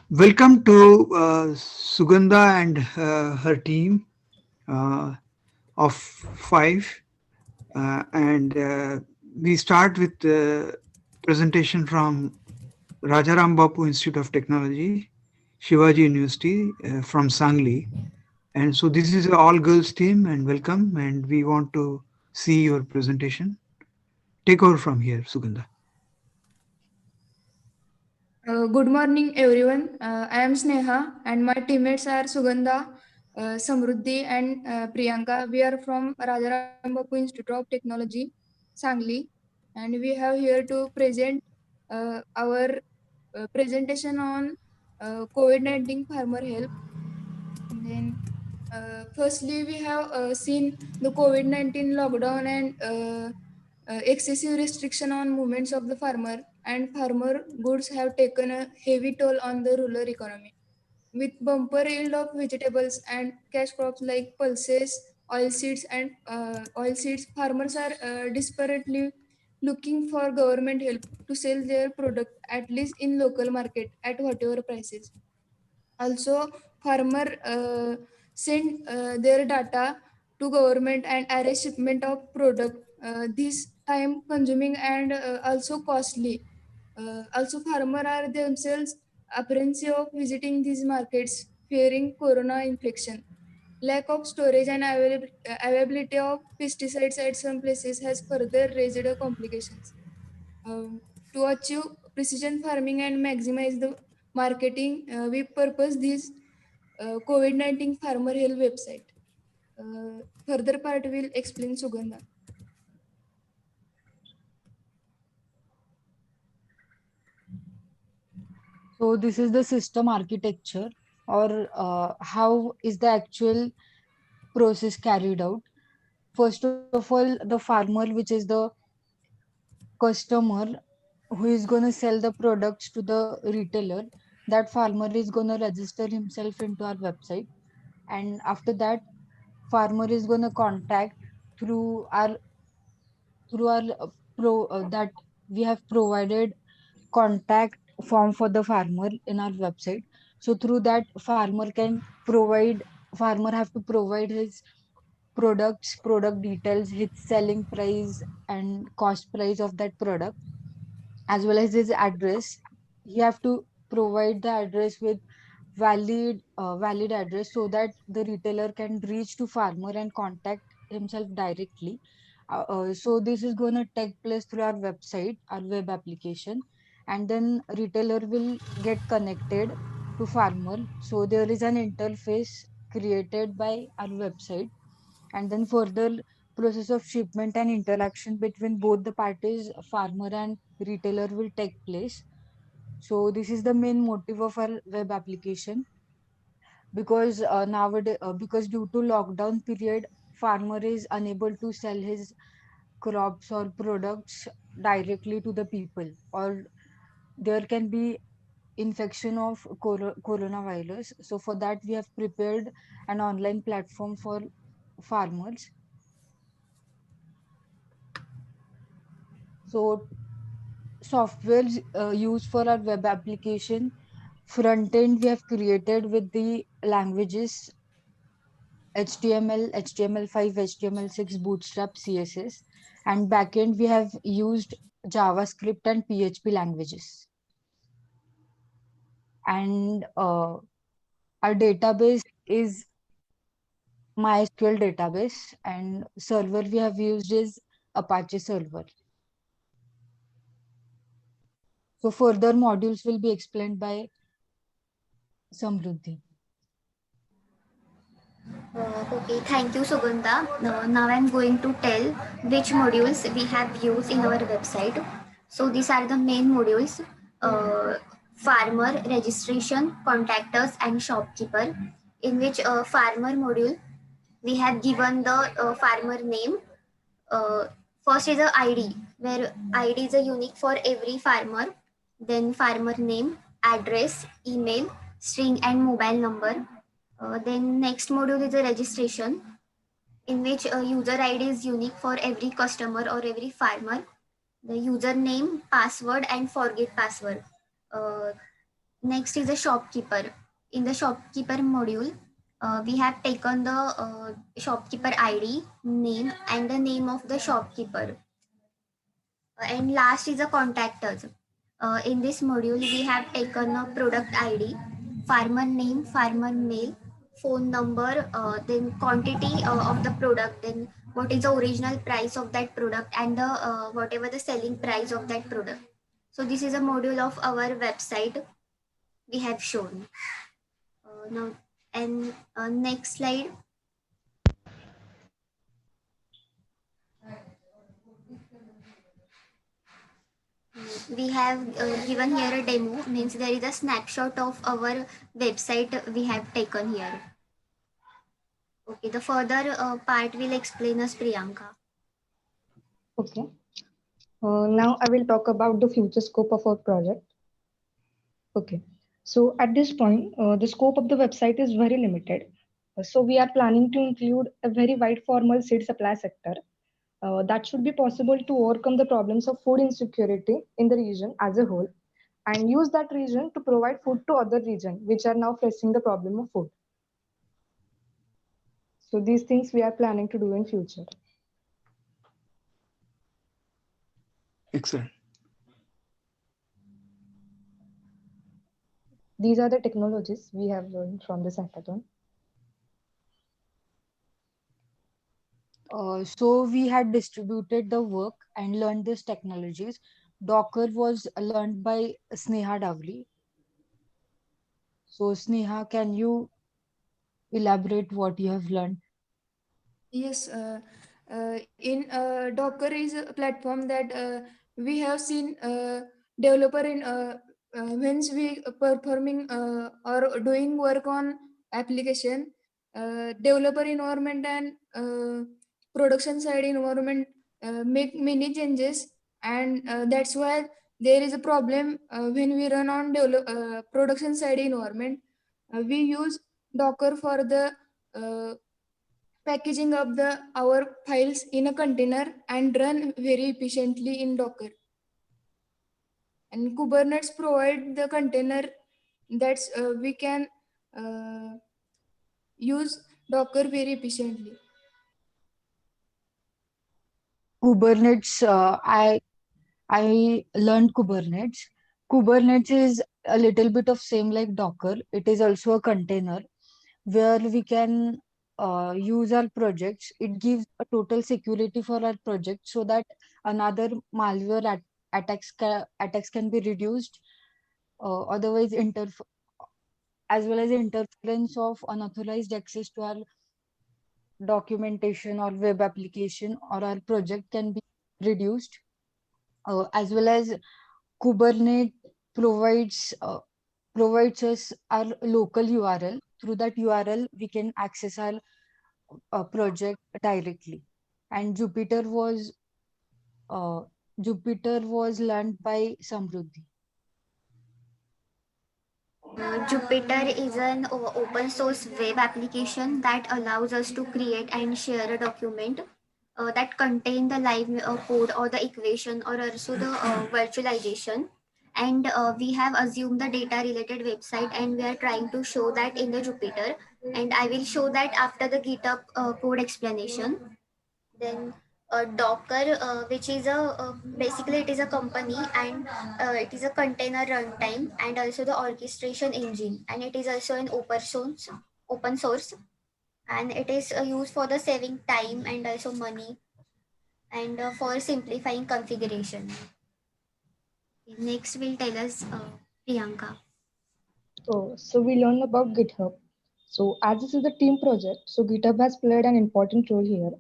Welcome to Sugandha and her team uh, of five. And we start with the presentation from Rajaram Bapu Institute of Technology, Shivaji University from Sangli. And so this is an all girls team and welcome. And we want to see your presentation. Take over from here, Sugandha. Good morning, everyone. I am Sneha, and my teammates are Sugandha, Samruddhi, and Priyanka. We are from Rajaram Bapu Institute of Technology, Sangli, and we have here to present our presentation on COVID-19 farmer help. And then, firstly, we have seen the COVID-19 lockdown and excessive restriction on movements of the farmer, and farmer goods have taken a heavy toll on the rural economy. With bumper yield of vegetables and cash crops like pulses, oil seeds, farmers are desperately looking for government help to sell their product at least in local market at whatever prices. Also, farmer send their data to government and arrange shipment of product. This time consuming and also costly. Also, farmer are themselves apprehensive of visiting these markets, fearing corona infection. Lack of storage and availability of pesticides at some places has further raised the complications. Um, to achieve precision farming and maximize the marketing, we purpose this COVID-19 Farmer Health website. Further part will explain Sugandha. So this is the system architecture, or how is the actual process carried out. First of all, the farmer, which is the customer who is going to sell the products to the retailer, that farmer is going to register himself into our website. And after that, farmer is going to contact through our through our pro that we have provided contact form for the farmer in our website. So through that, farmer have to provide his products, product details, his selling price and cost price of that product, as well as his address. He have to provide the address with valid address, so that the retailer can reach to farmer and contact himself directly. So this is going to take place through our website, our web application, and then retailer will get connected to farmer. So there is an interface created by our website, and then further process of shipment and interaction between both the parties, farmer and retailer, will take place. So this is the main motive of our web application, because because due to lockdown period, farmer is unable to sell his crops or products directly to the people, or there can be infection of coronavirus. So for that, we have prepared an online platform for farmers. So software used for our web application: front end we have created with the languages HTML, HTML5, HTML6, Bootstrap, CSS, and backend we have used JavaScript and PHP languages. And our database is MySQL database, and server we have used is Apache server. So further modules will be explained by Samruddhi. Okay, thank you, Sugandha. Now I'm going to tell which modules we have used in our website. So these are the main modules: farmer registration, contactors, and shopkeeper. In which farmer module we have given the farmer name. Uh, First is a ID, where ID is a unique for every farmer. Then farmer name, address, email, string, and mobile number. Then next module is the registration, in which a user ID is unique for every customer or every farmer. The username, password, and forget password. Uh, Next is the shopkeeper. In the shopkeeper module, we have taken the shopkeeper ID, name, and the name of the shopkeeper. And last is the contact us. In this module, we have taken a product ID, farmer name, farmer mail, phone number, then quantity of the product, then what is the original price of that product, and the whatever the selling price of that product. So this is a module of our website we have shown. Now, and next slide. We have given here a demo, means there is a snapshot of our website we have taken here. Okay, the further part will explain us Priyanka. Okay. Now I will talk about the future scope of our project. Okay. So at this point, the scope of the website is very limited. So we are planning to include a very wide formal seed supply sector. That should be possible to overcome the problems of food insecurity in the region as a whole and use that region to provide food to other regions which are now facing the problem of food. So these things we are planning to do in future. Excellent. These are the technologies we have learned from this hackathon. So we had distributed the work and learned these technologies. Docker was learned by Sneha Davli. So Sneha, can you elaborate what you have learned? Yes, in Docker is a platform that we have seen developer in when we performing or doing work on application, developer environment and production side environment make many changes, and that's why there is a problem when we run on production side environment. We use Docker for the packaging up the our files in a container and run very efficiently in Docker. And Kubernetes provide the container that's we can uh, use Docker very efficiently. Kubernetes, I learned Kubernetes. Kubernetes is a little bit of same like Docker. It is also a container where we can use our projects. It gives a total security for our project so that another malware attacks can be reduced. Otherwise, as well as interference of unauthorized access to our documentation or web application or our project can be reduced. As well as Kubernetes provides provides us our local URL. Through that URL, we can access our project directly. And uh, Jupyter was learned by Samruddhi. Jupyter is an open source web application that allows us to create and share a document that contain the live code or the equation or also the virtualization. And we have assumed the data related website and we are trying to show that in the Jupyter. And I will show that after the GitHub code explanation. Then Docker, which is a basically it is a company and it is a container runtime and also the orchestration engine, and it is also an open source, and it is used for the saving time and also money and for simplifying configuration. Next will tell us Priyanka. So we learned about GitHub. So as this is a team project, so GitHub has played an important role here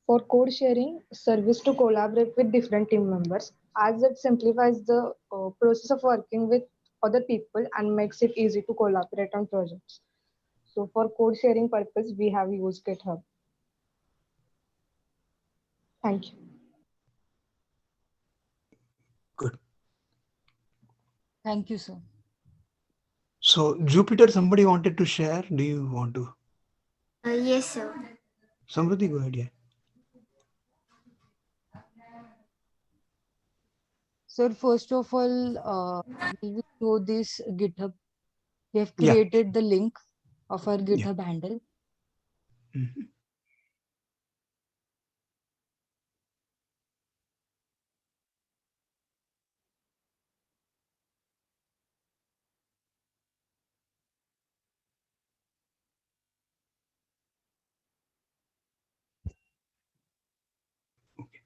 for code sharing, service to collaborate with different team members, as it simplifies the process of working with other people and makes it easy to collaborate on projects. So for code sharing purpose, we have used GitHub. Thank you. Good. Thank you, sir. So Jupyter, somebody wanted to share. Do you want to? Yes, sir. Somebody go ahead. Yeah. Sir, first of all, we will show this GitHub We have Yeah. created the link of our Yeah. GitHub handle. Mhm. Okay.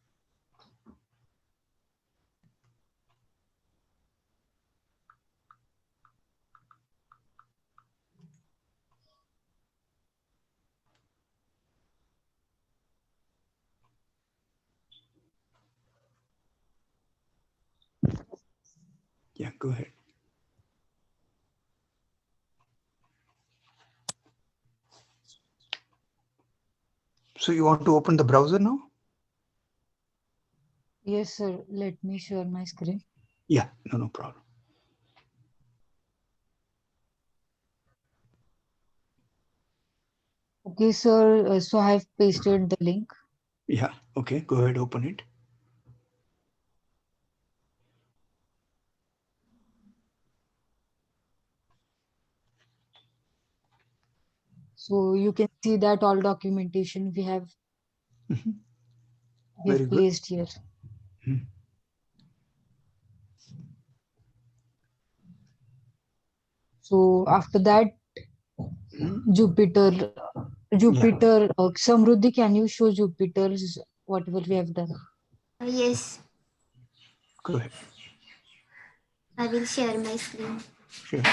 Yeah, go ahead. So you want to open the browser now? Yes, sir. Let me share my screen. Yeah, no problem. Okay, sir. So I have pasted the link. Yeah, okay, go ahead, open it. So you can see that all documentation Mhm. we Very have good. placed here. Mhm. So after that, Mhm. Jupyter, Yeah, Samruddhi, can you show Jupyter's whatever we have done? Yes, go ahead. I will share my screen. Sure.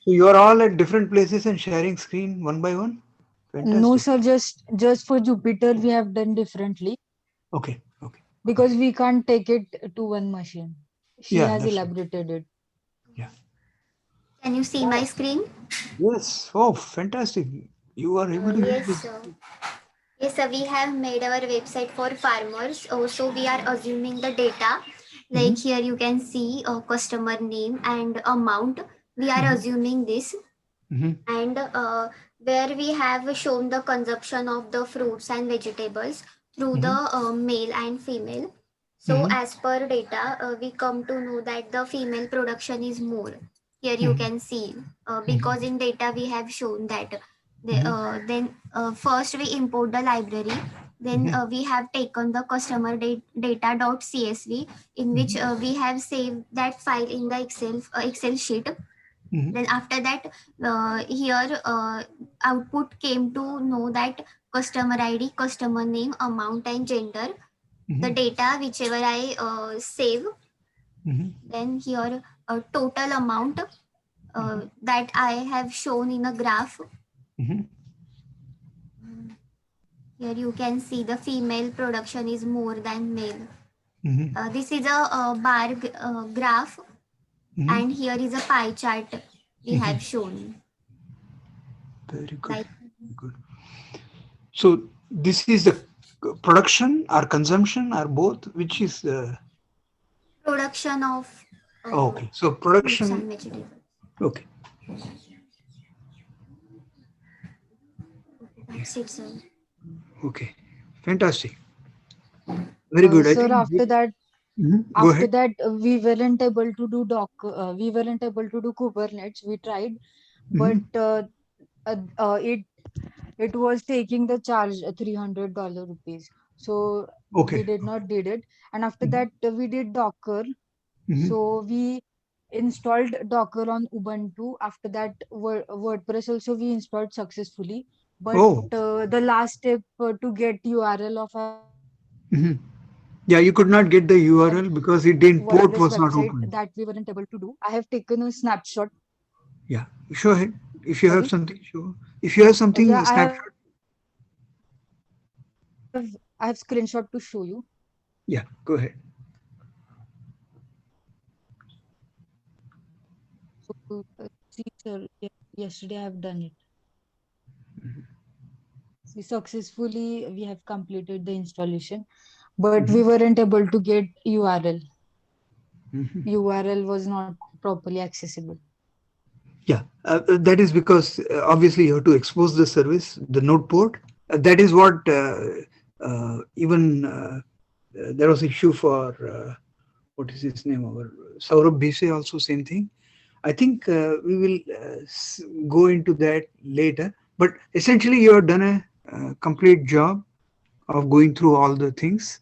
So you are all at different places and sharing screen one by one? No, Fantastic. sir. Just for Jupyter, we have done differently Okay, go because ahead. we can't take it to one machine. She Yeah, has that's right. elaborated it. Yeah. Can you see my screen? Yes. Oh, fantastic. You are able to use Yes, this. sir. Yes, sir. We have made our website for farmers. So we are assuming the data. Like Mhm. here you can see a customer name and amount. We are Mhm. assuming this. Mhm. And where we have shown the consumption of the fruits and vegetables through the Mhm. male and female. So Mhm. as per data, we come to know that the female production is more. Here you Mhm. can see, Mhm. because in data we have shown that. Mhm. Then first we import the library. Then Mhm. we have taken the customer data.csv, in which Mhm. we have saved that file in the Excel sheet. Mhm. Then after that, here output came to know that customer id, customer name, amount and gender, the Mhm. data whichever I save. Mhm. Then here total amount that I have shown in a graph. Mhm. Here you can see the female production is more than male. Mhm. This is a, graph, Mhm. and here is a pie chart we have Mhm. shown. Very good. Like Good. So this is the production or consumption or both, which is production of oh, uh, okay. So fruits production. and vegetables. Okay. That's it, sir. Okay. Fantastic. Very good. I Sir, think. Mhm. Go ahead. we weren't able to do we weren't able to do Kubernetes. We tried, but Mhm. it was taking the charge $300 rupees. So we Okay. did not did it. And after Mhm. that, we did Docker. Mhm. So we installed Docker on Ubuntu. After that, WordPress also we installed successfully. But Oh. the last step to get URL of our Mhm. Yeah, you could not get the URL because it didn't WordPress port was not website open. that we weren't able to do. I have taken a snapshot. Yeah. Show ahead. If you have Sorry. something, show. If you have Yeah, something, snapshot. I have screenshot to show you. Yeah. Go ahead. So see, sir, yesterday I have done it. See, successfully we have completed the installation, but we Mhm. weren't able to get URL. Mhm. URL was not properly accessible. Yeah, that is because obviously you have to expose the service, the node port. That is what even there was issue for what is his name? Our Saurabh Bhise also same thing. I think we will go into that later. But essentially, you have done a complete job of going through all the things.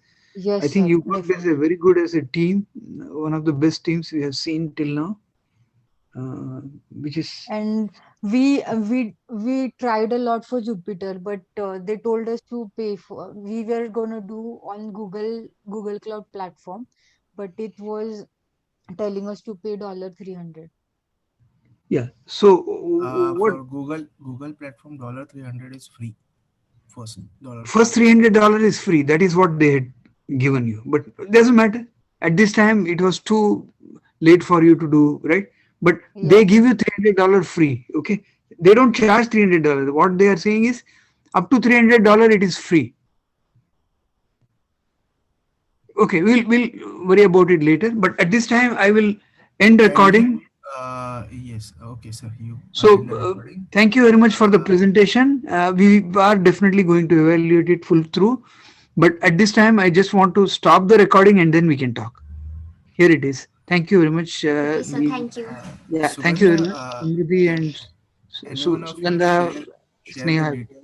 I Yes, think sir, you worked as a definitely. very good as a team, one of the best teams we have seen till now, which is And we tried a lot for Jupyter, but they told us to pay for. We were gonna do on Google Cloud platform, but it was telling us to pay $300. yeah. So what For Google platform, $300 is free. first $300. $300 is free. That is what they had given you, but it doesn't matter. At this time, it was too late for you to do right. But they Yeah. give you $300 free. Okay, they don't charge $300. What they are saying is up to $300 it is free. Okay, we'll worry about it later. But at this time, I will end And you, recording. yes, okay, sir. You So, end the recording. thank you very much for the Uh, presentation. We are definitely going to evaluate it full through. But at this time, I just want to stop the recording and then we can talk. Here it is. Thank you very much. Okay, sir. Thank you. Yeah, thank you Sugandha, very much, Samriddhi and anyone of you Sugandha, share the Sneha. details